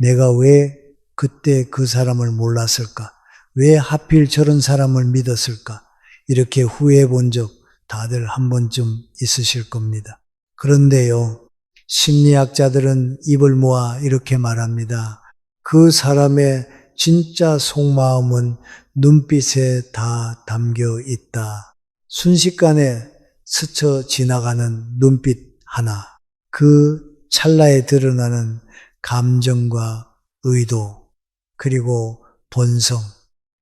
내가 왜 그때 그 사람을 몰랐을까? 왜 하필 저런 사람을 믿었을까? 이렇게 후회해 본 적 다들 한 번쯤 있으실 겁니다. 그런데요, 심리학자들은 입을 모아 이렇게 말합니다. 그 사람의 진짜 속마음은 눈빛에 다 담겨 있다. 순식간에 스쳐 지나가는 눈빛 하나, 그 찰나에 드러나는 감정과 의도, 그리고 본성,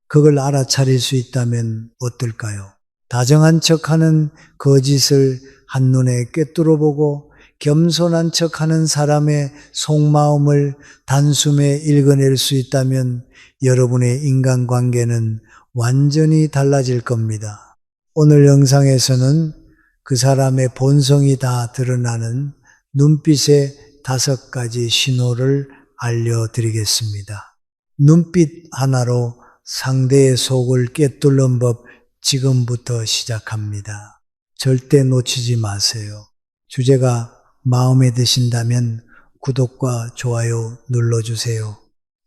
그걸 알아차릴 수 있다면 어떨까요? 다정한 척하는 거짓을 한눈에 꿰뚫어 보고 겸손한 척하는 사람의 속마음을 단숨에 읽어낼 수 있다면 여러분의 인간관계는 완전히 달라질 겁니다. 오늘 영상에서는 그 사람의 본성이 다 드러나는 눈빛의 5가지 신호를 알려드리겠습니다. 눈빛 하나로 상대의 속을 꿰뚫는 법 지금부터 시작합니다. 절대 놓치지 마세요. 주제가 마음에 드신다면 구독과 좋아요 눌러주세요.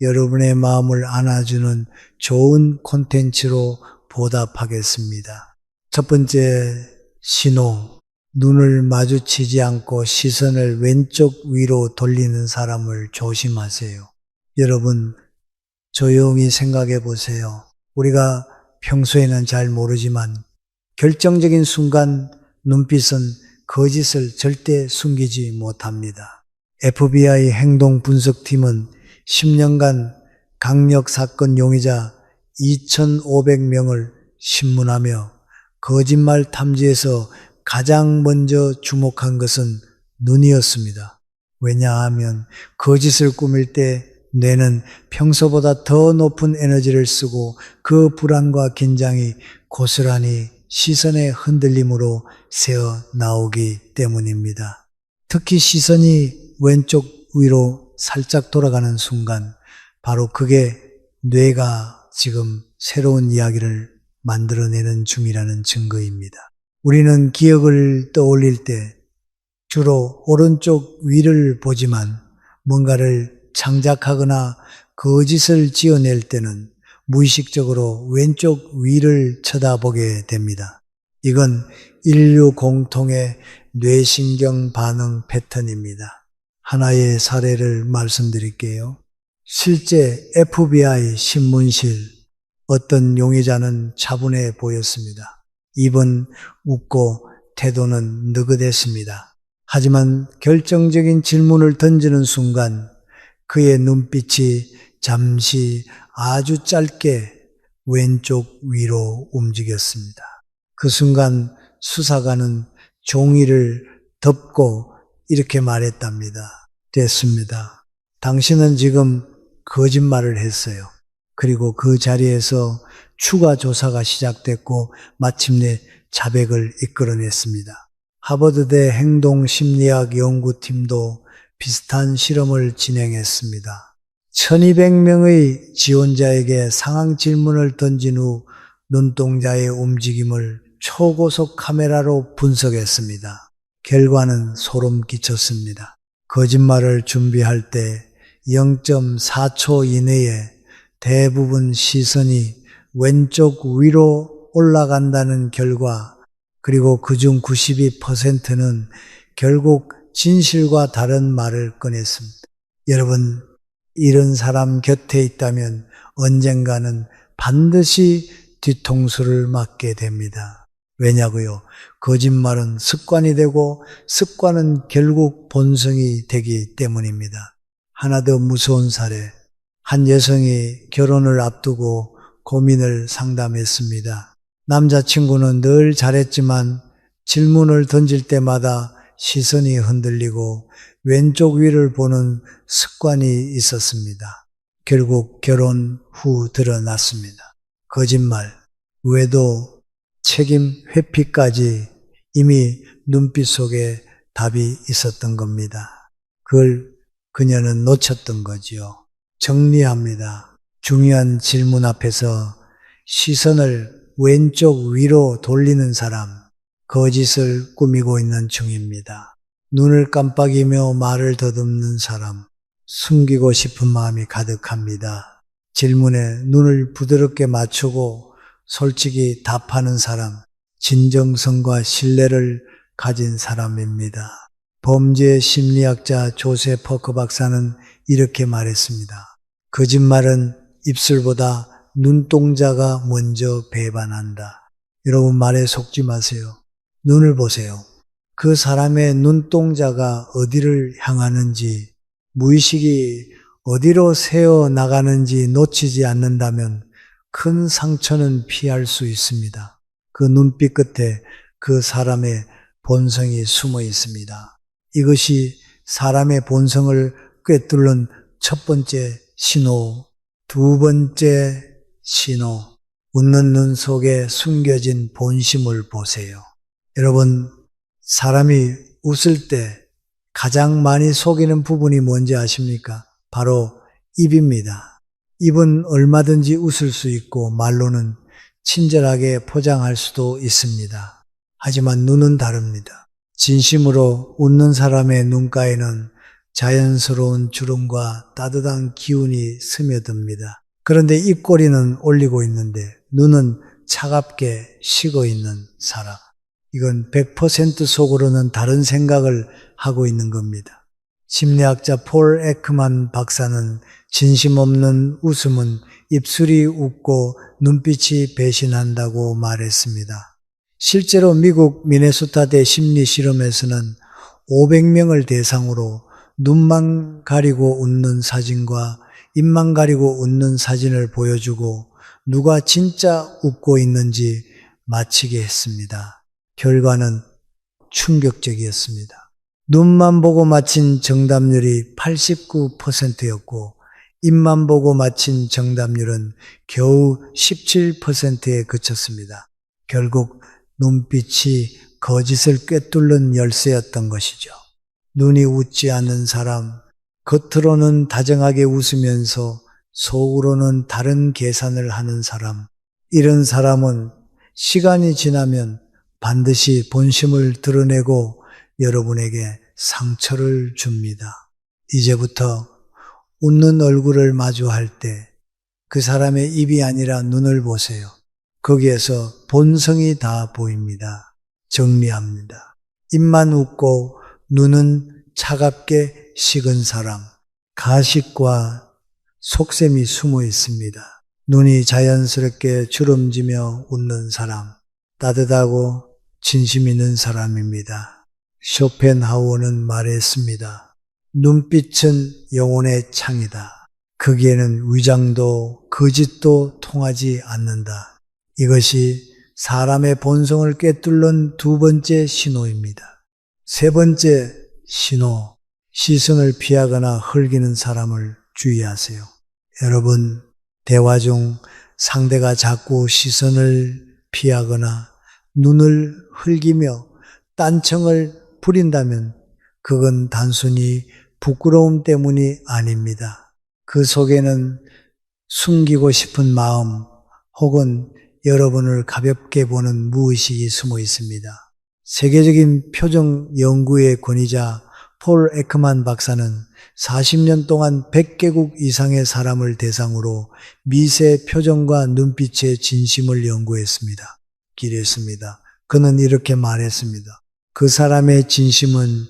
여러분의 마음을 안아주는 좋은 콘텐츠로 보답하겠습니다. 첫 번째 신호, 눈을 마주치지 않고 시선을 왼쪽 위로 돌리는 사람을 조심하세요. 여러분, 조용히 생각해 보세요. 우리가 평소에는 잘 모르지만 결정적인 순간 눈빛은 거짓을 절대 숨기지 못합니다. FBI 행동분석팀은 10년간 강력사건 용의자 2,500명을 신문하며 거짓말 탐지에서 가장 먼저 주목한 것은 눈이었습니다. 왜냐하면 거짓을 꾸밀 때 뇌는 평소보다 더 높은 에너지를 쓰고 그 불안과 긴장이 고스란히 시선의 흔들림으로 새어 나오기 때문입니다. 특히 시선이 왼쪽 위로 살짝 돌아가는 순간 바로 그게 뇌가 지금 새로운 이야기를 만들어내는 중이라는 증거입니다. 우리는 기억을 떠올릴 때 주로 오른쪽 위를 보지만 뭔가를 창작하거나 거짓을 지어낼 때는 무의식적으로 왼쪽 위를 쳐다보게 됩니다. 이건 인류 공통의 뇌신경 반응 패턴입니다. 하나의 사례를 말씀드릴게요. 실제 FBI 신문실 어떤 용의자는 차분해 보였습니다. 입은 웃고 태도는 느긋했습니다. 하지만 결정적인 질문을 던지는 순간 그의 눈빛이 잠시 아주 짧게 왼쪽 위로 움직였습니다. 그 순간 수사관은 종이를 덮고 이렇게 말했답니다. 됐습니다. 당신은 지금 거짓말을 했어요. 그리고 그 자리에서 추가 조사가 시작됐고 마침내 자백을 이끌어냈습니다. 하버드대 행동심리학 연구팀도 비슷한 실험을 진행했습니다. 1200명의 지원자에게 상황 질문을 던진 후 눈동자의 움직임을 초고속 카메라로 분석했습니다. 결과는 소름 끼쳤습니다. 거짓말을 준비할 때 0.4초 이내에 대부분 시선이 왼쪽 위로 올라간다는 결과, 그리고 그중 92%는 결국 진실과 다른 말을 꺼냈습니다. 여러분, 이런 사람 곁에 있다면 언젠가는 반드시 뒤통수를 맞게 됩니다. 왜냐고요? 거짓말은 습관이 되고 습관은 결국 본성이 되기 때문입니다. 하나 더 무서운 사례. 한 여성이 결혼을 앞두고 고민을 상담했습니다. 남자친구는 늘 잘했지만 질문을 던질 때마다 시선이 흔들리고 왼쪽 위를 보는 습관이 있었습니다. 결국 결혼 후 드러났습니다. 거짓말, 외도, 책임 회피까지 이미 눈빛 속에 답이 있었던 겁니다. 그걸 그녀는 놓쳤던 거지요. 정리합니다. 중요한 질문 앞에서 시선을 왼쪽 위로 돌리는 사람, 거짓을 꾸미고 있는 중입니다. 눈을 깜빡이며 말을 더듬는 사람, 숨기고 싶은 마음이 가득합니다. 질문에 눈을 부드럽게 맞추고 솔직히 답하는 사람, 진정성과 신뢰를 가진 사람입니다. 범죄 심리학자 조세 퍼커 박사는 이렇게 말했습니다. 거짓말은 입술보다 눈동자가 먼저 배반한다. 여러분 말에 속지 마세요. 눈을 보세요. 그 사람의 눈동자가 어디를 향하는지, 무의식이 어디로 새어 나가는지 놓치지 않는다면 큰 상처는 피할 수 있습니다. 그 눈빛 끝에 그 사람의 본성이 숨어 있습니다. 이것이 사람의 본성을 꿰뚫는 첫 번째 신호. 두 번째 신호. 웃는 눈 속에 숨겨진 본심을 보세요. 여러분, 사람이 웃을 때 가장 많이 속이는 부분이 뭔지 아십니까? 바로 입입니다. 입은 얼마든지 웃을 수 있고 말로는 친절하게 포장할 수도 있습니다. 하지만 눈은 다릅니다. 진심으로 웃는 사람의 눈가에는 자연스러운 주름과 따뜻한 기운이 스며듭니다. 그런데 입꼬리는 올리고 있는데 눈은 차갑게 식어 있는 사람. 이건 100% 속으로는 다른 생각을 하고 있는 겁니다. 심리학자 폴 에크만 박사는 진심 없는 웃음은 입술이 웃고 눈빛이 배신한다고 말했습니다. 실제로 미국 미네소타대 심리 실험에서는 500명을 대상으로 눈만 가리고 웃는 사진과 입만 가리고 웃는 사진을 보여주고 누가 진짜 웃고 있는지 맞히게 했습니다. 결과는 충격적이었습니다. 눈만 보고 맞힌 정답률이 89%였고 입만 보고 맞힌 정답률은 겨우 17%에 그쳤습니다. 결국 눈빛이 거짓을 꿰뚫는 열쇠였던 것이죠. 눈이 웃지 않는 사람, 겉으로는 다정하게 웃으면서 속으로는 다른 계산을 하는 사람, 이런 사람은 시간이 지나면 반드시 본심을 드러내고 여러분에게 상처를 줍니다. 이제부터 웃는 얼굴을 마주할 때 그 사람의 입이 아니라 눈을 보세요. 거기에서 본성이 다 보입니다. 정리합니다. 입만 웃고 눈은 차갑게 식은 사람, 가식과 속셈이 숨어 있습니다. 눈이 자연스럽게 주름지며 웃는 사람, 따뜻하고 진심 있는 사람입니다. 쇼펜하우어는 말했습니다. 눈빛은 영혼의 창이다. 거기에는 위장도 거짓도 통하지 않는다. 이것이 사람의 본성을 꿰뚫는 두 번째 신호입니다. 세 번째 신호, 시선을 피하거나 흘기는 사람을 주의하세요. 여러분, 대화 중 상대가 자꾸 시선을 피하거나 눈을 흘기며 딴청을 부린다면 그건 단순히 부끄러움 때문이 아닙니다. 그 속에는 숨기고 싶은 마음 혹은 여러분을 가볍게 보는 무의식이 숨어 있습니다. 세계적인 표정 연구의 권위자 폴 에크만 박사는 40년 동안 100개국 이상의 사람을 대상으로 미세 표정과 눈빛의 진심을 연구했습니다. 기랬습니다. 그는 이렇게 말했습니다. 그 사람의 진심은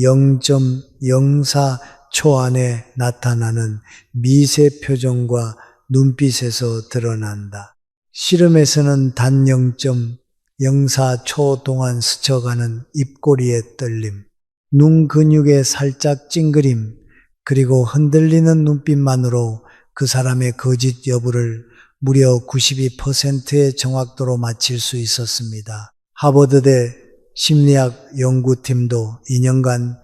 0.04초 안에 나타나는 미세 표정과 눈빛에서 드러난다. 실험에서는 단 0.04초 동안 스쳐가는 입꼬리의 떨림, 눈 근육의 살짝 찡그림, 그리고 흔들리는 눈빛만으로 그 사람의 거짓 여부를 무려 92%의 정확도로 맞힐 수 있었습니다. 하버드대 심리학 연구팀도 2년간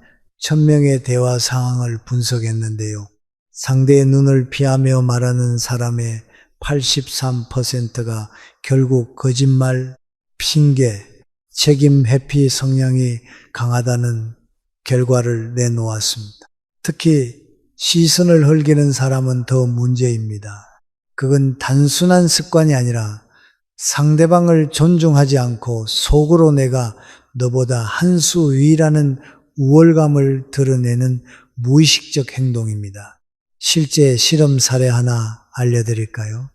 1000명의 대화 상황을 분석했는데요. 상대의 눈을 피하며 말하는 사람의 83%가 결국 거짓말, 핑계, 책임 회피 성향이 강하다는 결과를 내놓았습니다. 특히 시선을 흘기는 사람은 더 문제입니다. 그건 단순한 습관이 아니라 상대방을 존중하지 않고 속으로 내가 너보다 한 수 위라는 우월감을 드러내는 무의식적 행동입니다. 실제 실험 사례 하나 알려드릴까요?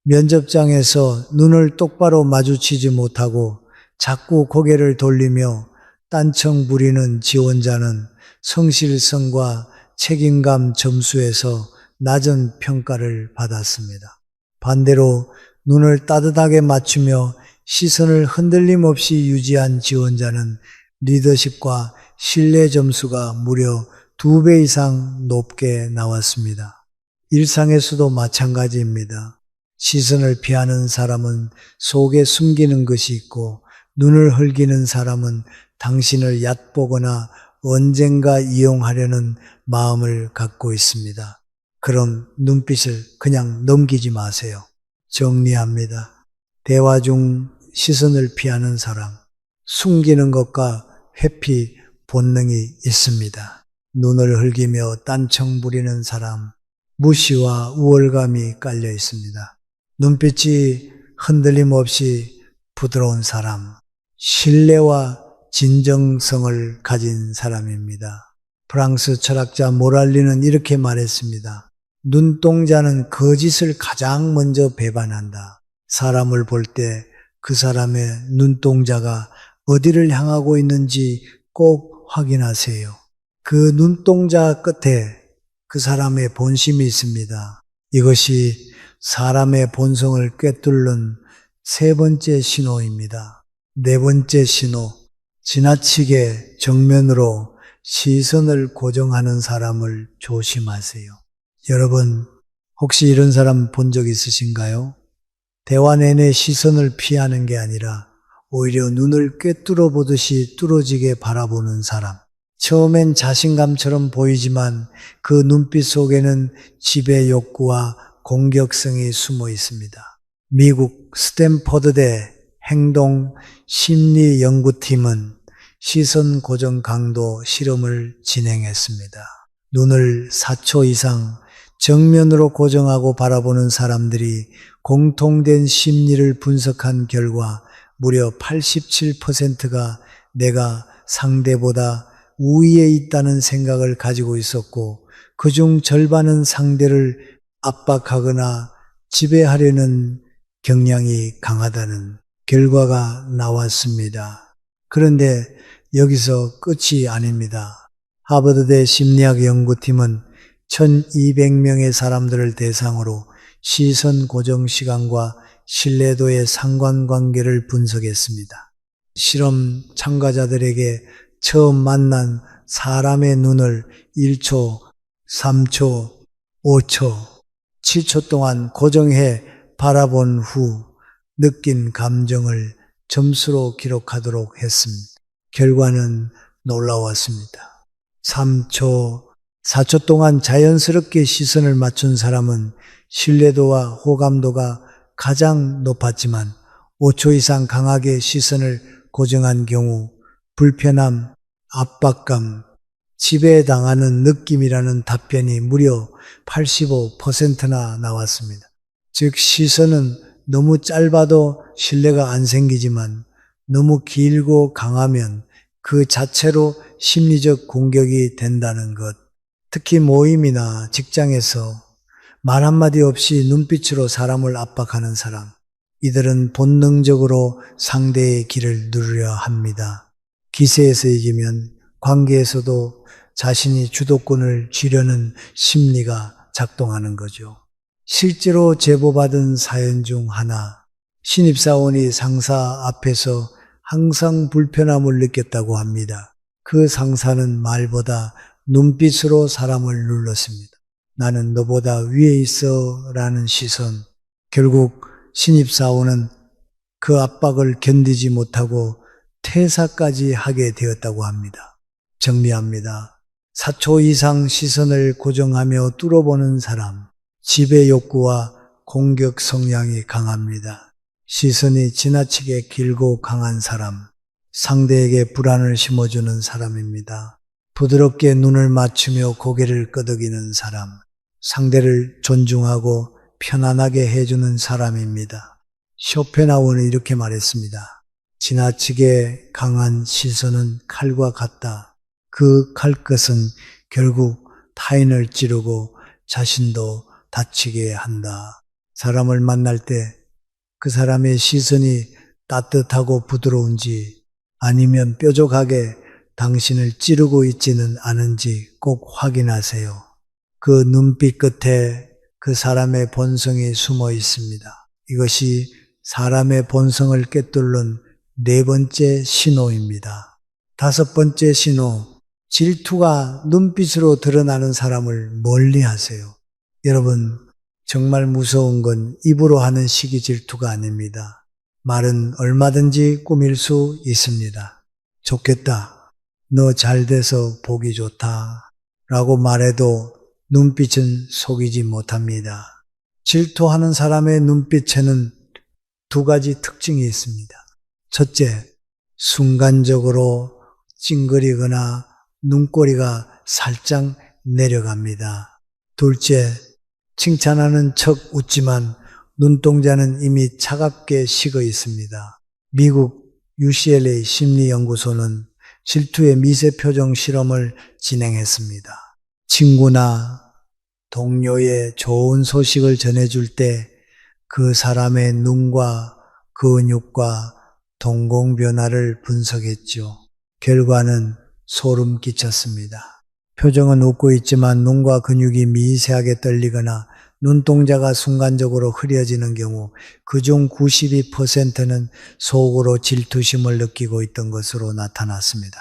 면접장에서 눈을 똑바로 마주치지 못하고 자꾸 고개를 돌리며 딴청 부리는 지원자는 성실성과 책임감 점수에서 낮은 평가를 받았습니다. 반대로 눈을 따뜻하게 맞추며 시선을 흔들림 없이 유지한 지원자는 리더십과 신뢰 점수가 무려 2배 이상 높게 나왔습니다. 일상에서도 마찬가지입니다. 시선을 피하는 사람은 속에 숨기는 것이 있고 눈을 흘기는 사람은 당신을 얕보거나 언젠가 이용하려는 마음을 갖고 있습니다. 그럼 눈빛을 그냥 넘기지 마세요. 정리합니다. 대화 중 시선을 피하는 사람, 숨기는 것과 회피 본능이 있습니다. 눈을 흘기며 딴청 부리는 사람, 무시와 우월감이 깔려 있습니다. 눈빛이 흔들림 없이 부드러운 사람, 신뢰와 진정성을 가진 사람입니다. 프랑스 철학자 모랄리는 이렇게 말했습니다. 눈동자는 거짓을 가장 먼저 배반한다. 사람을 볼 때 그 사람의 눈동자가 어디를 향하고 있는지 꼭 확인하세요. 그 눈동자 끝에 그 사람의 본심이 있습니다. 이것이 사람의 본성을 꿰뚫는 세 번째 신호입니다. 네 번째 신호, 지나치게 정면으로 시선을 고정하는 사람을 조심하세요. 여러분, 혹시 이런 사람 본 적 있으신가요? 대화 내내 시선을 피하는 게 아니라 오히려 눈을 꿰뚫어 보듯이 뚫어지게 바라보는 사람. 처음엔 자신감처럼 보이지만 그 눈빛 속에는 지배 욕구와 공격성이 숨어 있습니다. 미국 스탠퍼드대 행동 심리 연구팀은 시선 고정 강도 실험을 진행했습니다. 눈을 4초 이상 정면으로 고정하고 바라보는 사람들이 공통된 심리를 분석한 결과 무려 87%가 내가 상대보다 우위에 있다는 생각을 가지고 있었고 그중 절반은 상대를 압박하거나 지배하려는 경향이 강하다는 결과가 나왔습니다. 그런데 여기서 끝이 아닙니다. 하버드대 심리학 연구팀은 1200명의 사람들을 대상으로 시선 고정 시간과 신뢰도의 상관관계를 분석했습니다. 실험 참가자들에게 처음 만난 사람의 눈을 1초, 3초, 5초, 7초 동안 고정해 바라본 후 느낀 감정을 점수로 기록하도록 했습니다. 결과는 놀라웠습니다. 3초, 4초 동안 자연스럽게 시선을 맞춘 사람은 신뢰도와 호감도가 가장 높았지만 5초 이상 강하게 시선을 고정한 경우 불편함, 압박감, 지배당하는 느낌이라는 답변이 무려 85%나 나왔습니다. 즉 시선은 너무 짧아도 신뢰가 안 생기지만 너무 길고 강하면 그 자체로 심리적 공격이 된다는 것. 특히 모임이나 직장에서 말 한마디 없이 눈빛으로 사람을 압박하는 사람. 이들은 본능적으로 상대의 길을 누르려 합니다. 기세에서 이기면 관계에서도 자신이 주도권을 쥐려는 심리가 작동하는 거죠. 실제로 제보받은 사연 중 하나, 신입사원이 상사 앞에서 항상 불편함을 느꼈다고 합니다. 그 상사는 말보다 눈빛으로 사람을 눌렀습니다. 나는 너보다 위에 있어 라는 시선. 결국 신입사원은 그 압박을 견디지 못하고 퇴사까지 하게 되었다고 합니다. 정리합니다. 4초 이상 시선을 고정하며 뚫어보는 사람, 지배 욕구와 공격 성향이 강합니다. 시선이 지나치게 길고 강한 사람, 상대에게 불안을 심어주는 사람입니다. 부드럽게 눈을 맞추며 고개를 끄덕이는 사람, 상대를 존중하고 편안하게 해주는 사람입니다. 쇼펜하우어는 이렇게 말했습니다. 지나치게 강한 시선은 칼과 같다. 그 칼끝은 결국 타인을 찌르고 자신도 다치게 한다. 사람을 만날 때 그 사람의 시선이 따뜻하고 부드러운지 아니면 뾰족하게 당신을 찌르고 있지는 않은지 꼭 확인하세요. 그 눈빛 끝에 그 사람의 본성이 숨어 있습니다. 이것이 사람의 본성을 꿰뚫는 네 번째 신호입니다. 다섯 번째 신호, 질투가 눈빛으로 드러나는 사람을 멀리 하세요. 여러분, 정말 무서운 건 입으로 하는 시기 질투가 아닙니다. 말은 얼마든지 꾸밀 수 있습니다. 좋겠다. 너 잘 돼서 보기 좋다. 라고 말해도 눈빛은 속이지 못합니다. 질투하는 사람의 눈빛에는 두 가지 특징이 있습니다. 첫째, 순간적으로 찡그리거나 눈꼬리가 살짝 내려갑니다. 둘째, 칭찬하는 척 웃지만 눈동자는 이미 차갑게 식어 있습니다. 미국 UCLA 심리연구소는 질투의 미세표정 실험을 진행했습니다. 친구나 동료의 좋은 소식을 전해줄 때 그 사람의 눈과 근육과 동공 변화를 분석했죠. 결과는 소름 끼쳤습니다. 표정은 웃고 있지만 눈과 근육이 미세하게 떨리거나 눈동자가 순간적으로 흐려지는 경우 그중 92%는 속으로 질투심을 느끼고 있던 것으로 나타났습니다.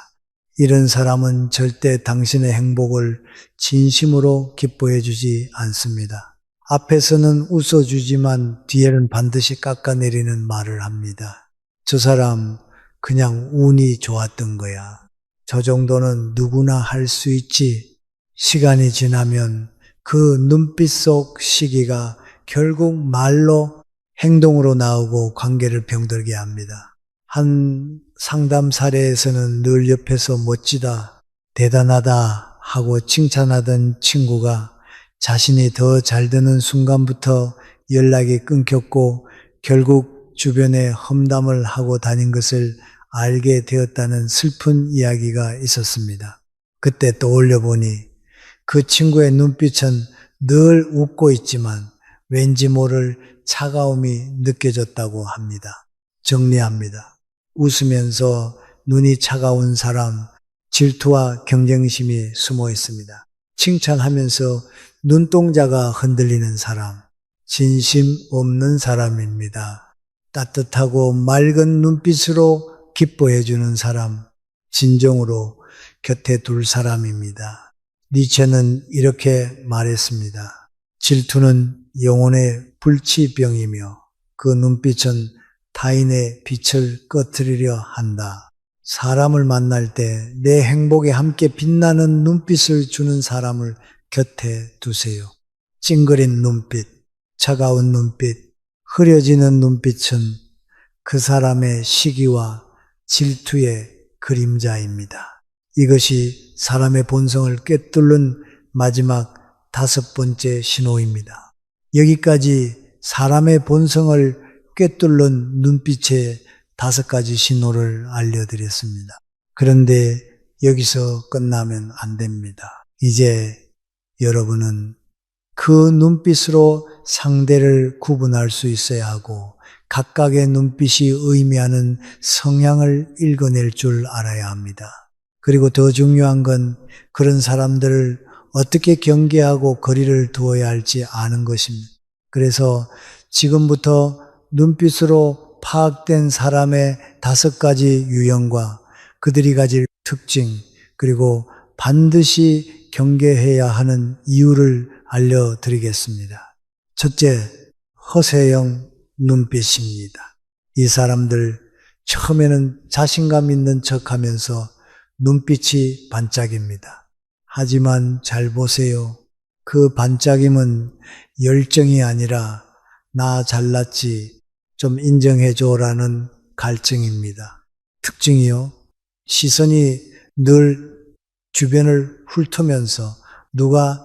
이런 사람은 절대 당신의 행복을 진심으로 기뻐해 주지 않습니다. 앞에서는 웃어주지만 뒤에는 반드시 깎아내리는 말을 합니다. 저 사람 그냥 운이 좋았던 거야. 저 정도는 누구나 할 수 있지. 시간이 지나면 그 눈빛 속 시기가 결국 말로 행동으로 나오고 관계를 병들게 합니다. 한 상담 사례에서는 늘 옆에서 멋지다, 대단하다 하고 칭찬하던 친구가 자신이 더 잘 되는 순간부터 연락이 끊겼고 결국 주변에 험담을 하고 다닌 것을 알게 되었다는 슬픈 이야기가 있었습니다. 그때 떠올려 보니 그 친구의 눈빛은 늘 웃고 있지만 왠지 모를 차가움이 느껴졌다고 합니다. 정리합니다. 웃으면서 눈이 차가운 사람, 질투와 경쟁심이 숨어 있습니다. 칭찬하면서 눈동자가 흔들리는 사람, 진심 없는 사람입니다. 따뜻하고 맑은 눈빛으로 기뻐해 주는 사람, 진정으로 곁에 둘 사람입니다. 니체는 이렇게 말했습니다. 질투는 영혼의 불치병이며 그 눈빛은 타인의 빛을 꺼트리려 한다. 사람을 만날 때 내 행복에 함께 빛나는 눈빛을 주는 사람을 곁에 두세요. 찡그린 눈빛, 차가운 눈빛, 흐려지는 눈빛은 그 사람의 시기와 질투의 그림자입니다. 이것이 사람의 본성을 꿰뚫는 마지막 다섯 번째 신호입니다. 여기까지 사람의 본성을 꿰뚫는 눈빛의 다섯 가지 신호를 알려드렸습니다. 그런데 여기서 끝나면 안 됩니다. 이제 여러분은 그 눈빛으로 상대를 구분할 수 있어야 하고 각각의 눈빛이 의미하는 성향을 읽어낼 줄 알아야 합니다. 그리고 더 중요한 건 그런 사람들을 어떻게 경계하고 거리를 두어야 할지 아는 것입니다. 그래서 지금부터 눈빛으로 파악된 사람의 다섯 가지 유형과 그들이 가질 특징, 그리고 반드시 경계해야 하는 이유를 알려드리겠습니다. 첫째, 허세형 눈빛입니다. 이 사람들 처음에는 자신감 있는 척하면서 눈빛이 반짝입니다. 하지만 잘 보세요. 그 반짝임은 열정이 아니라 나 잘났지, 좀 인정해줘라는 갈증입니다. 특징이요. 시선이 늘 주변을 훑으면서 누가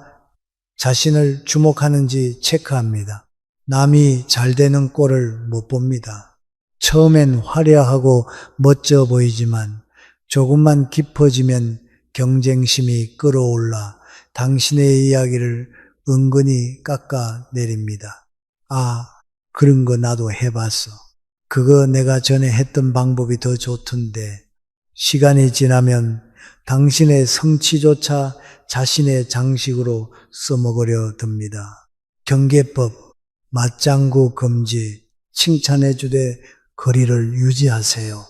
자신을 주목하는지 체크합니다. 남이 잘 되는 꼴을 못 봅니다. 처음엔 화려하고 멋져 보이지만 조금만 깊어지면 경쟁심이 끌어올라 당신의 이야기를 은근히 깎아내립니다. 아, 그런 거 나도 해봤어. 그거 내가 전에 했던 방법이 더 좋던데. 시간이 지나면 당신의 성취조차 자신의 장식으로 써먹으려 듭니다. 경계법, 맞장구 금지, 칭찬해주되 거리를 유지하세요.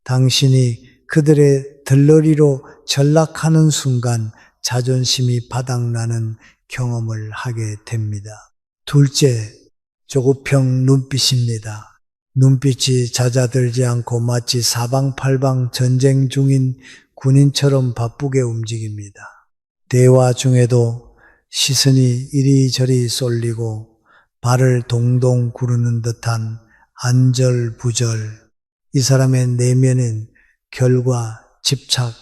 당신이 그들의 들러리로 전락하는 순간 자존심이 바닥나는 경험을 하게 됩니다. 둘째, 조급형 눈빛입니다. 눈빛이 잦아들지 않고 마치 사방팔방 전쟁 중인 군인처럼 바쁘게 움직입니다. 대화 중에도 시선이 이리저리 쏠리고 발을 동동 구르는 듯한 안절부절. 이 사람의 내면엔 결과, 집착,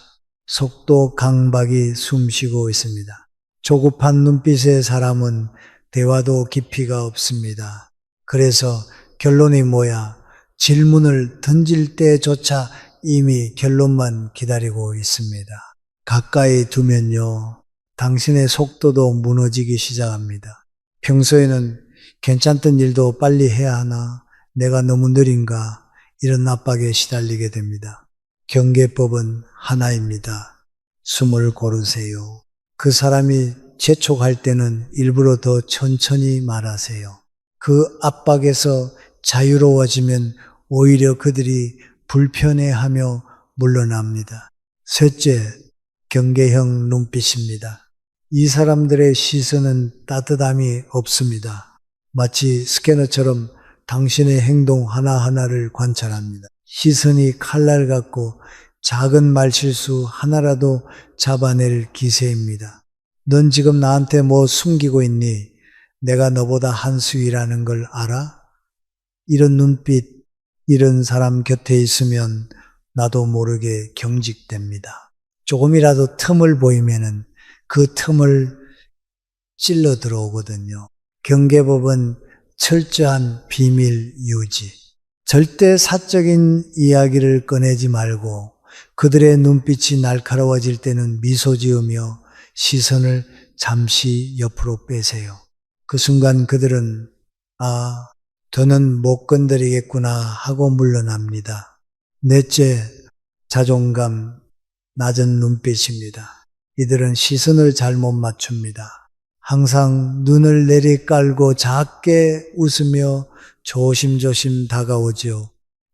속도 강박이 숨쉬고 있습니다. 조급한 눈빛의 사람은 대화도 깊이가 없습니다. 그래서 결론이 뭐야? 질문을 던질 때조차 이미 결론만 기다리고 있습니다. 가까이 두면요, 당신의 속도도 무너지기 시작합니다. 평소에는 괜찮던 일도 빨리 해야 하나? 내가 너무 느린가? 이런 압박에 시달리게 됩니다. 경계법은 하나입니다. 숨을 고르세요. 그 사람이 재촉할 때는 일부러 더 천천히 말하세요. 그 압박에서 자유로워지면 오히려 그들이 불편해하며 물러납니다. 셋째, 경계형 눈빛입니다. 이 사람들의 시선은 따뜻함이 없습니다. 마치 스캐너처럼 당신의 행동 하나하나를 관찰합니다. 시선이 칼날 같고 작은 말실수 하나라도 잡아낼 기세입니다. 넌 지금 나한테 뭐 숨기고 있니? 내가 너보다 한 수위라는 걸 알아? 이런 눈빛, 이런 사람 곁에 있으면 나도 모르게 경직됩니다. 조금이라도 틈을 보이면은 그 틈을 찔러 들어오거든요. 경계법은 철저한 비밀 유지. 절대 사적인 이야기를 꺼내지 말고 그들의 눈빛이 날카로워질 때는 미소 지으며 시선을 잠시 옆으로 빼세요. 그 순간 그들은 아, 더는 못 건드리겠구나 하고 물러납니다. 넷째, 자존감 낮은 눈빛입니다. 이들은 시선을 잘못 맞춥니다. 항상 눈을 내리깔고 작게 웃으며 조심조심 다가오지요.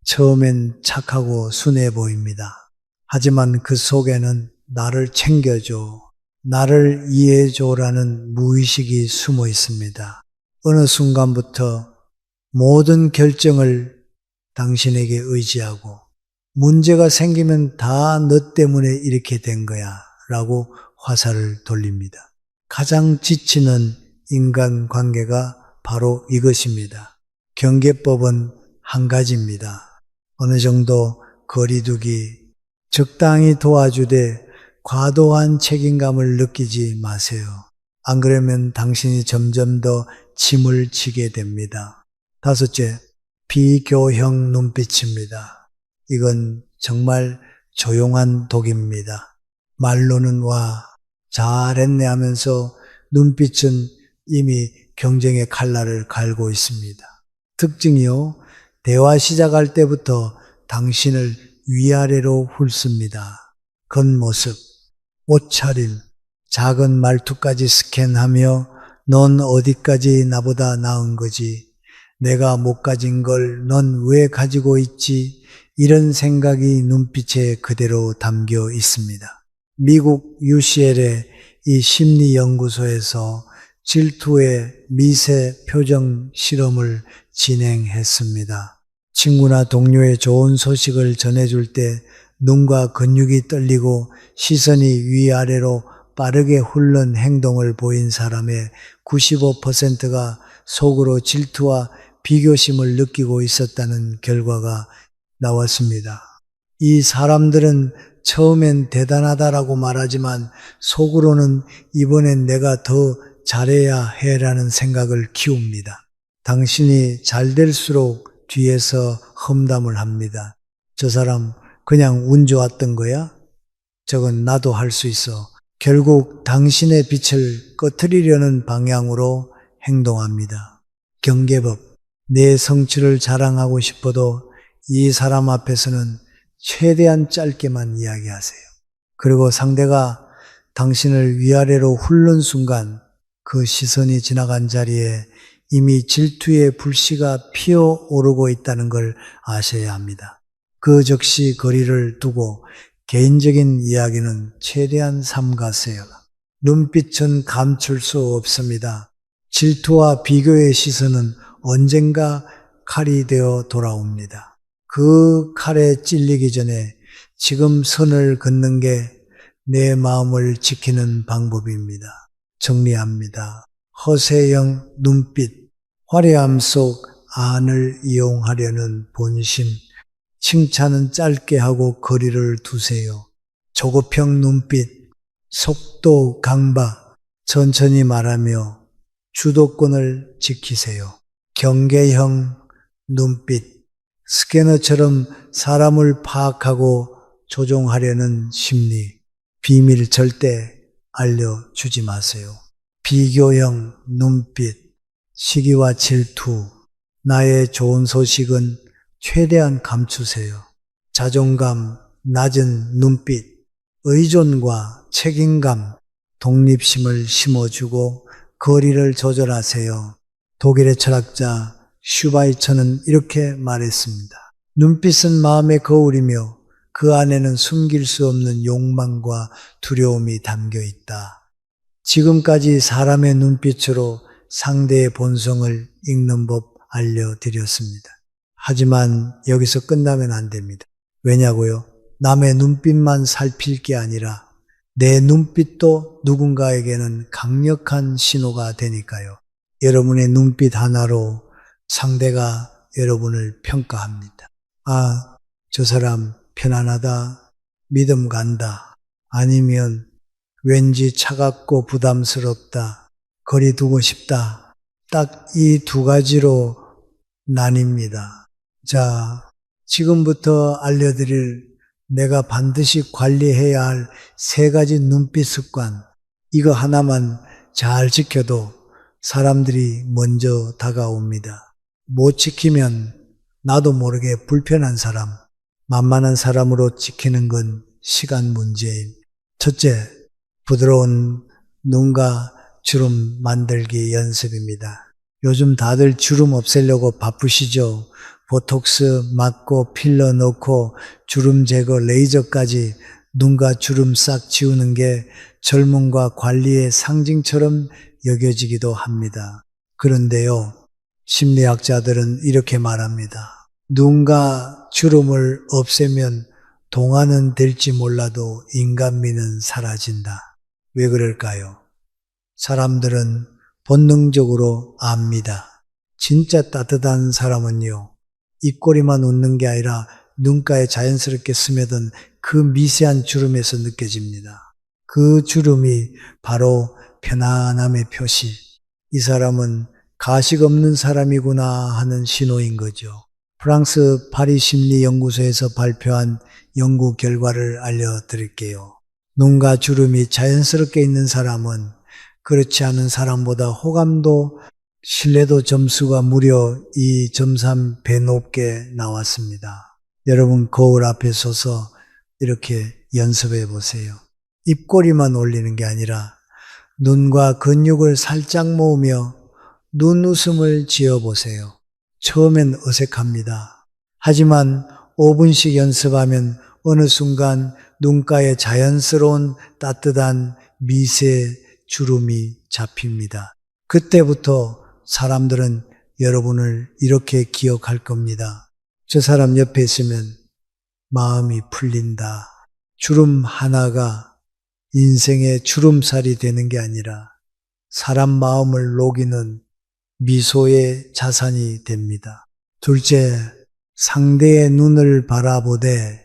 처음엔 착하고 순해 보입니다. 하지만 그 속에는 나를 챙겨줘, 나를 이해해줘라는 무의식이 숨어 있습니다. 어느 순간부터 모든 결정을 당신에게 의지하고 문제가 생기면 다 너 때문에 이렇게 된 거야 라고 화살을 돌립니다. 가장 지치는 인간관계가 바로 이것입니다. 경계법은 한 가지입니다. 어느 정도 거리두기, 적당히 도와주되 과도한 책임감을 느끼지 마세요. 안 그러면 당신이 점점 더 짐을 지게 됩니다. 다섯째, 비교형 눈빛입니다. 이건 정말 조용한 독입니다. 말로는 와, 잘했네 하면서 눈빛은 이미 경쟁의 칼날을 갈고 있습니다. 특징이요, 대화 시작할 때부터 당신을 위아래로 훑습니다. 겉모습, 옷차림, 작은 말투까지 스캔하며 넌 어디까지 나보다 나은 거지? 내가 못 가진 걸 넌 왜 가지고 있지? 이런 생각이 눈빛에 그대로 담겨 있습니다. 미국 UCL의 이 심리연구소에서 질투의 미세 표정 실험을 진행했습니다. 친구나 동료의 좋은 소식을 전해줄 때 눈과 근육이 떨리고 시선이 위아래로 빠르게 훑는 행동을 보인 사람의 95%가 속으로 질투와 비교심을 느끼고 있었다는 결과가 나왔습니다. 이 사람들은 처음엔 대단하다라고 말하지만 속으로는 이번엔 내가 더 잘해야 해라는 생각을 키웁니다. 당신이 잘 될수록 뒤에서 험담을 합니다. 저 사람 그냥 운 좋았던 거야? 저건 나도 할 수 있어. 결국 당신의 빛을 꺼트리려는 방향으로 행동합니다. 경계법. 내 성취를 자랑하고 싶어도 이 사람 앞에서는 최대한 짧게만 이야기하세요. 그리고 상대가 당신을 위아래로 훑는 순간 그 시선이 지나간 자리에 이미 질투의 불씨가 피어오르고 있다는 걸 아셔야 합니다. 그 즉시 거리를 두고 개인적인 이야기는 최대한 삼가세요. 눈빛은 감출 수 없습니다. 질투와 비교의 시선은 언젠가 칼이 되어 돌아옵니다. 그 칼에 찔리기 전에 지금 선을 긋는 게 내 마음을 지키는 방법입니다. 정리합니다. 허세형 눈빛, 화려함 속 안을 이용하려는 본심, 칭찬은 짧게 하고 거리를 두세요. 조급형 눈빛, 속도 강박, 천천히 말하며 주도권을 지키세요. 경계형 눈빛, 스캐너처럼 사람을 파악하고 조종하려는 심리, 비밀 절대 알려주지 마세요. 비교형 눈빛, 시기와 질투, 나의 좋은 소식은 최대한 감추세요. 자존감 낮은 눈빛, 의존과 책임감, 독립심을 심어주고 거리를 조절하세요. 독일의 철학자 슈바이처는 이렇게 말했습니다. 눈빛은 마음의 거울이며 그 안에는 숨길 수 없는 욕망과 두려움이 담겨 있다. 지금까지 사람의 눈빛으로 상대의 본성을 읽는 법 알려드렸습니다. 하지만 여기서 끝나면 안 됩니다. 왜냐고요? 남의 눈빛만 살필 게 아니라 내 눈빛도 누군가에게는 강력한 신호가 되니까요. 여러분의 눈빛 하나로 상대가 여러분을 평가합니다. 아, 저 사람 편안하다, 믿음 간다, 아니면 왠지 차갑고 부담스럽다, 거리 두고 싶다. 딱 이 두 가지로 나뉩니다. 자, 지금부터 알려드릴 내가 반드시 관리해야 할 세 가지 눈빛 습관, 이거 하나만 잘 지켜도 사람들이 먼저 다가옵니다. 못 지키면 나도 모르게 불편한 사람, 만만한 사람으로 지키는 건 시간 문제인. 첫째, 부드러운 눈과 주름 만들기 연습입니다. 요즘 다들 주름 없애려고 바쁘시죠? 보톡스 맞고 필러 넣고 주름 제거 레이저까지 눈과 주름 싹 지우는 게 젊음과 관리의 상징처럼 여겨지기도 합니다. 그런데요, 심리학자들은 이렇게 말합니다. 눈과 주름을 없애면 동안은 될지 몰라도 인간미는 사라진다. 왜 그럴까요? 사람들은 본능적으로 압니다. 진짜 따뜻한 사람은요, 입꼬리만 웃는 게 아니라 눈가에 자연스럽게 스며든 그 미세한 주름에서 느껴집니다. 그 주름이 바로 편안함의 표시. 이 사람은 가식 없는 사람이구나 하는 신호인 거죠. 프랑스 파리 심리연구소에서 발표한 연구 결과를 알려드릴게요. 눈과 주름이 자연스럽게 있는 사람은 그렇지 않은 사람보다 호감도 신뢰도 점수가 무려 2.3배 높게 나왔습니다. 여러분 거울 앞에 서서 이렇게 연습해 보세요. 입꼬리만 올리는 게 아니라 눈과 근육을 살짝 모으며 눈웃음을 지어보세요. 처음엔 어색합니다. 하지만 5분씩 연습하면 어느 순간 눈가에 자연스러운 따뜻한 미세 주름이 잡힙니다. 그때부터 사람들은 여러분을 이렇게 기억할 겁니다. 저 사람 옆에 있으면 마음이 풀린다. 주름 하나가 인생의 주름살이 되는 게 아니라 사람 마음을 녹이는 미소의 자산이 됩니다. 둘째, 상대의 눈을 바라보되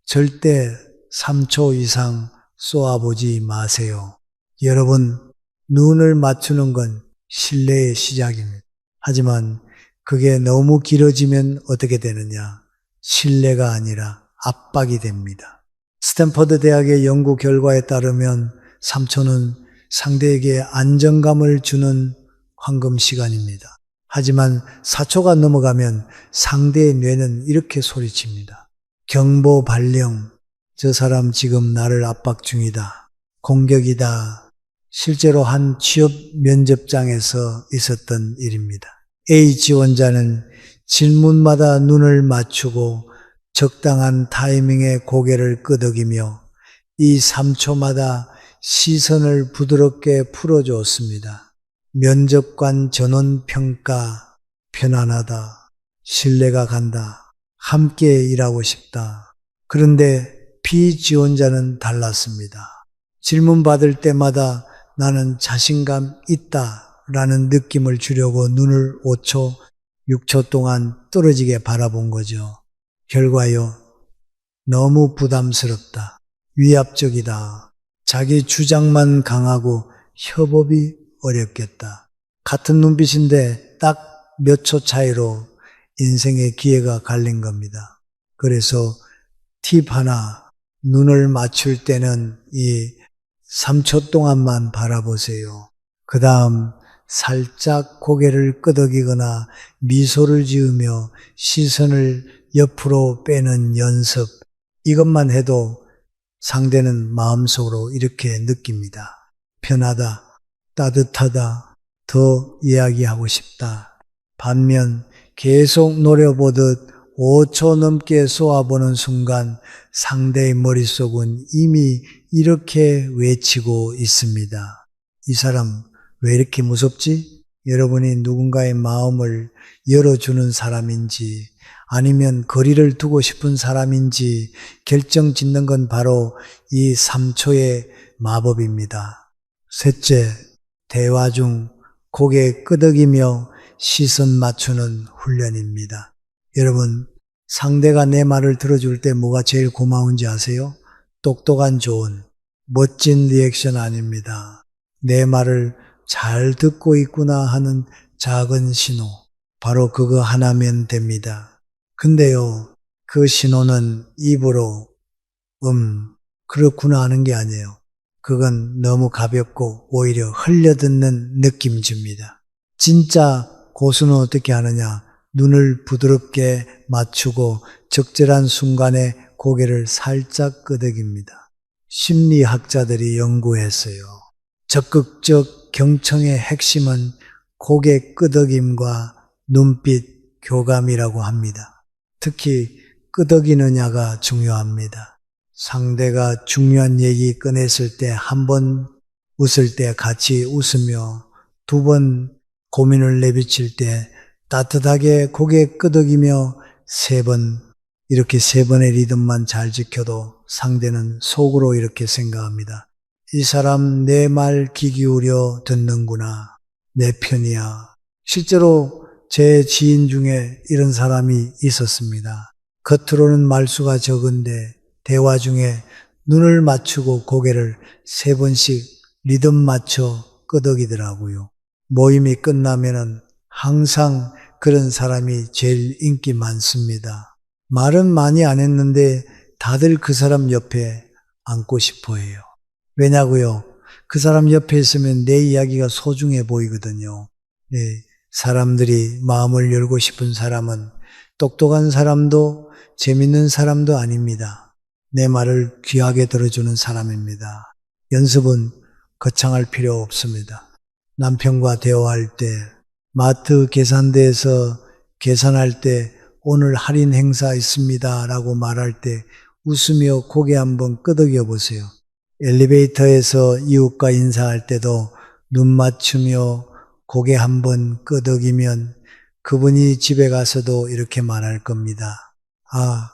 절대 3초 이상 쏘아보지 마세요. 여러분, 눈을 맞추는 건 신뢰의 시작입니다. 하지만 그게 너무 길어지면 어떻게 되느냐? 신뢰가 아니라 압박이 됩니다. 스탠퍼드 대학의 연구 결과에 따르면 3초는 상대에게 안정감을 주는 황금 시간입니다. 하지만 4초가 넘어가면 상대의 뇌는 이렇게 소리칩니다. 경보 발령, 저 사람 지금 나를 압박 중이다. 공격이다. 실제로 한 취업 면접장에서 있었던 일입니다. A 지원자는 질문마다 눈을 맞추고 적당한 타이밍에 고개를 끄덕이며 이 3초마다 시선을 부드럽게 풀어주었습니다. 면접관 전원평가, 편안하다, 신뢰가 간다, 함께 일하고 싶다. 그런데 B 지원자는 달랐습니다. 질문 받을 때마다 나는 자신감 있다 라는 느낌을 주려고 눈을 5초, 6초 동안 떨어지게 바라본 거죠. 결과요, 너무 부담스럽다, 위압적이다, 자기 주장만 강하고 협업이 어렵겠다. 같은 눈빛인데 딱 몇 초 차이로 인생의 기회가 갈린 겁니다. 그래서 팁 하나, 눈을 맞출 때는 이 3초 동안만 바라보세요. 그 다음 살짝 고개를 끄덕이거나 미소를 지으며 시선을 옆으로 빼는 연습, 이것만 해도 상대는 마음속으로 이렇게 느낍니다. 편하다, 따뜻하다, 더 이야기하고 싶다. 반면 계속 노려보듯 5초 넘게 쏘아보는 순간 상대의 머릿속은 이미 이렇게 외치고 있습니다. 이 사람 왜 이렇게 무섭지? 여러분이 누군가의 마음을 열어주는 사람인지 아니면 거리를 두고 싶은 사람인지 결정 짓는 건 바로 이 3초의 마법입니다. 셋째, 대화 중 고개 끄덕이며 시선 맞추는 훈련입니다. 여러분, 상대가 내 말을 들어줄 때 뭐가 제일 고마운지 아세요? 똑똑한 조언, 멋진 리액션 아닙니다. 내 말을 잘 듣고 있구나 하는 작은 신호, 바로 그거 하나면 됩니다. 근데요, 그 신호는 입으로 그렇구나 하는 게 아니에요. 그건 너무 가볍고 오히려 흘려듣는 느낌 줍니다. 진짜 고수는 어떻게 하느냐? 눈을 부드럽게 맞추고 적절한 순간에 고개를 살짝 끄덕입니다. 심리학자들이 연구했어요. 적극적 경청의 핵심은 고개 끄덕임과 눈빛 교감이라고 합니다. 특히 끄덕이느냐가 중요합니다. 상대가 중요한 얘기 꺼냈을 때 한 번 웃을 때 같이 웃으며 두 번 고민을 내비칠 때 따뜻하게 고개 끄덕이며 세 번, 이렇게 세 번의 리듬만 잘 지켜도 상대는 속으로 이렇게 생각합니다. 이 사람 내 말 귀 기울여 듣는구나. 내 편이야. 실제로 제 지인 중에 이런 사람이 있었습니다. 겉으로는 말수가 적은데 대화 중에 눈을 맞추고 고개를 세 번씩 리듬 맞춰 끄덕이더라고요. 모임이 끝나면은 항상 그런 사람이 제일 인기 많습니다. 말은 많이 안 했는데 다들 그 사람 옆에 앉고 싶어 해요. 왜냐고요? 그 사람 옆에 있으면 내 이야기가 소중해 보이거든요. 네, 사람들이 마음을 열고 싶은 사람은 똑똑한 사람도 재밌는 사람도 아닙니다. 내 말을 귀하게 들어주는 사람입니다. 연습은 거창할 필요 없습니다. 남편과 대화할 때, 마트 계산대에서 계산할 때 오늘 할인 행사 있습니다 라고 말할 때 웃으며 고개 한번 끄덕여 보세요. 엘리베이터에서 이웃과 인사할 때도 눈 맞추며 고개 한번 끄덕이면 그분이 집에 가서도 이렇게 말할 겁니다. 아,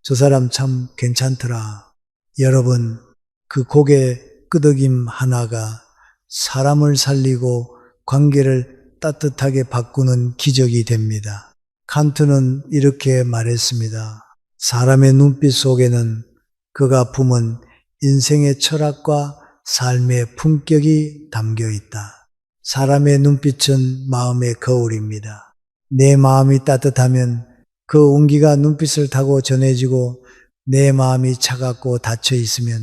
저 사람 참 괜찮더라. 여러분, 그 고개 끄덕임 하나가 사람을 살리고 관계를 따뜻하게 바꾸는 기적이 됩니다. 칸트는 이렇게 말했습니다. 사람의 눈빛 속에는 그가 품은 인생의 철학과 삶의 품격이 담겨 있다. 사람의 눈빛은 마음의 거울입니다. 내 마음이 따뜻하면 그 온기가 눈빛을 타고 전해지고 내 마음이 차갑고 닫혀 있으면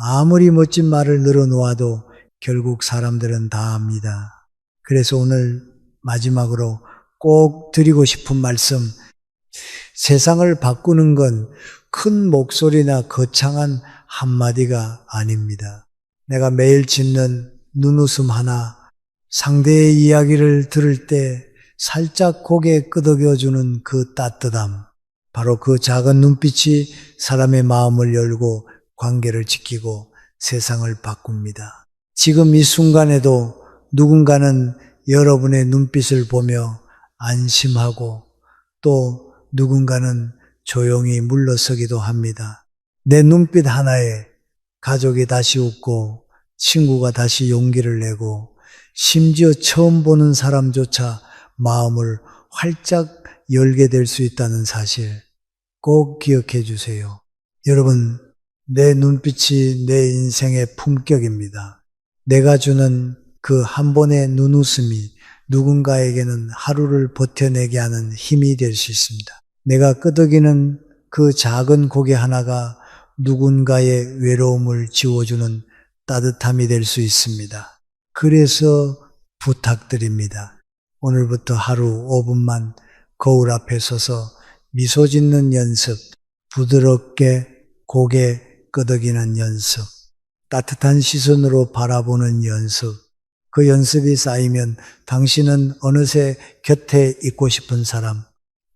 아무리 멋진 말을 늘어놓아도 결국 사람들은 다 압니다. 그래서 오늘 마지막으로 꼭 드리고 싶은 말씀, 세상을 바꾸는 건 큰 목소리나 거창한 한마디가 아닙니다. 내가 매일 짓는 눈웃음 하나, 상대의 이야기를 들을 때 살짝 고개 끄덕여주는 그 따뜻함, 바로 그 작은 눈빛이 사람의 마음을 열고 관계를 지키고 세상을 바꿉니다. 지금 이 순간에도 누군가는 여러분의 눈빛을 보며 안심하고 또 누군가는 조용히 물러서기도 합니다. 내 눈빛 하나에 가족이 다시 웃고 친구가 다시 용기를 내고 심지어 처음 보는 사람조차 마음을 활짝 열게 될 수 있다는 사실 꼭 기억해 주세요. 여러분, 내 눈빛이 내 인생의 품격입니다. 내가 주는 그 한 번의 눈웃음이 누군가에게는 하루를 버텨내게 하는 힘이 될 수 있습니다. 내가 끄덕이는 그 작은 고개 하나가 누군가의 외로움을 지워주는 따뜻함이 될 수 있습니다. 그래서 부탁드립니다. 오늘부터 하루 5분만 거울 앞에 서서 미소 짓는 연습, 부드럽게 고개 끄덕이는 연습, 따뜻한 시선으로 바라보는 연습, 그 연습이 쌓이면 당신은 어느새 곁에 있고 싶은 사람,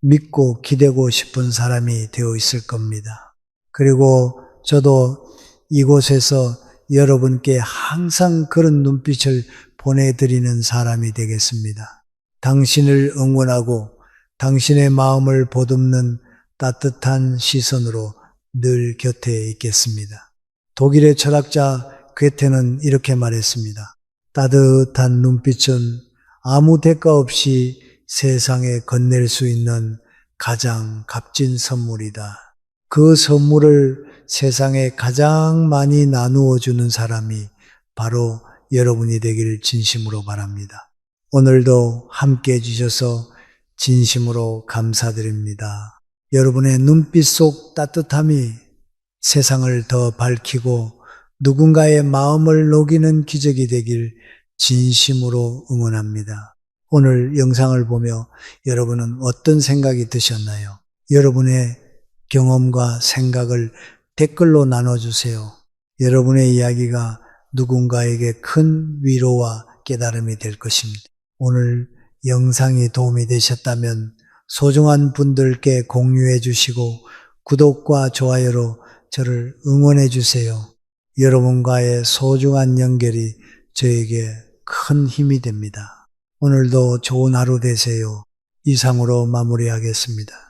믿고 기대고 싶은 사람이 되어 있을 겁니다. 그리고 저도 이곳에서 여러분께 항상 그런 눈빛을 보내드리는 사람이 되겠습니다. 당신을 응원하고 당신의 마음을 보듬는 따뜻한 시선으로 늘 곁에 있겠습니다. 독일의 철학자 괴테는 이렇게 말했습니다. 따뜻한 눈빛은 아무 대가 없이 세상에 건넬 수 있는 가장 값진 선물이다. 그 선물을 세상에 가장 많이 나누어 주는 사람이 바로 여러분이 되길 진심으로 바랍니다. 오늘도 함께 해주셔서 진심으로 감사드립니다. 여러분의 눈빛 속 따뜻함이 세상을 더 밝히고 누군가의 마음을 녹이는 기적이 되길 진심으로 응원합니다. 오늘 영상을 보며 여러분은 어떤 생각이 드셨나요? 여러분의 경험과 생각을 댓글로 나눠주세요. 여러분의 이야기가 누군가에게 큰 위로와 깨달음이 될 것입니다. 오늘 영상이 도움이 되셨다면 소중한 분들께 공유해 주시고 구독과 좋아요로 저를 응원해 주세요. 여러분과의 소중한 연결이 저에게 큰 힘이 됩니다. 오늘도 좋은 하루 되세요. 이상으로 마무리하겠습니다.